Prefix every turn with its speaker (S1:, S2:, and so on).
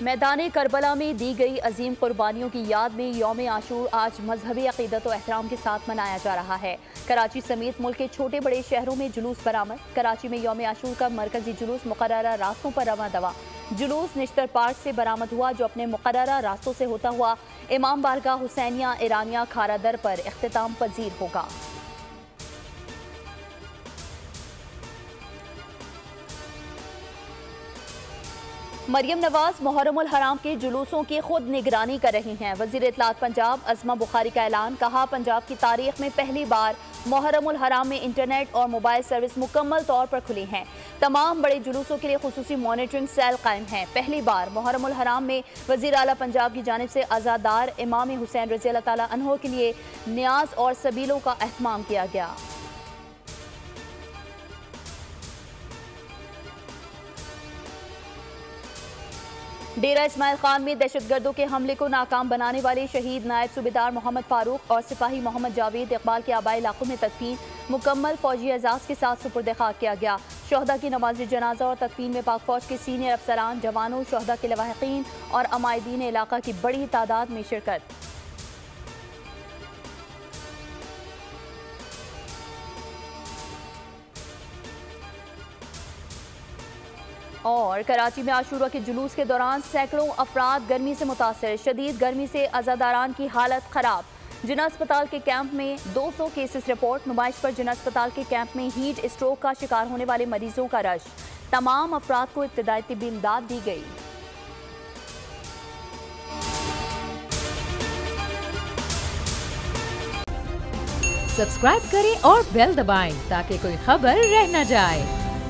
S1: मैदान करबला में दी गई अजीम कुर्बानियों की याद में यौम आशूर आज मजहबी अकीदत और एहतराम के साथ मनाया जा रहा है। कराची समेत मुल्क के छोटे बड़े शहरों में जुलूस बरामद। कराची में यौम आशूर का मरकजी जुलूस मुकर्ररा रास्तों पर रवां दवा। जुलूस निश्तर पार्क से बरामद हुआ, जो अपने मुकर्ररा रास्तों से होता हुआ इमाम बारगाह हुसैनिया ईरानिया खारा दर पर इख्तिताम पजीर होगा। मरियम नवाज मुहर्रमुल हराम के जुलूसों की खुद निगरानी कर रही हैं। वजीर इत्तलात पंजाब अज़मा बुखारी का ऐलान। कहा, पंजाब की तारीख में पहली बार मुहर्रमुल हराम में इंटरनेट और मोबाइल सर्विस मुकम्मल तौर पर खुली हैं। तमाम बड़े जुलूसों के लिए खुसूसी मॉनिटरिंग सेल कायम है। पहली बार मुहर्रमुल हराम में वजीर आला पंजाब की जानिब से आज़ादार इमाम हुसैन रज़ी अल्लाह तआला अन्हो के लिए न्याज और सबीलों का एहतमाम किया गया। डेरा इस्माइल खान में दहशतगर्दों के हमले को नाकाम बनाने वाले शहीद नायब सूबेदार मोहम्मद फारूक और सिपाही मोहम्मद जावेद इकबाल के आबाई इलाकों में तदफीन मुकम्मल फौजी एजाज के साथ सुपुर्द खाक किया गया। शोहदा की नमाज जनाजा और तदफीन में पाक फौज के सीनियर अफसरान, जवानों, शोहदा के लवाहिकीन और अमायदीन इलाका की बड़ी तादाद में शिरकत। और कराची में आशूरा के जुलूस के दौरान सैकड़ों अफराद गर्मी से मुतासर। शदीद गर्मी से अज़ादारान की हालत खराब। जिना अस्पताल के कैंप में 200 केसेस रिपोर्ट। नुमाइश पर जिना अस्पताल के कैंप में हीट स्ट्रोक का शिकार होने वाले मरीजों का रश। तमाम अफराद को इब्तिदाई तिब्बी इमदाद दी गई।
S2: सब्सक्राइब करें और बेल दबाएं ताकि कोई खबर रह न जाए।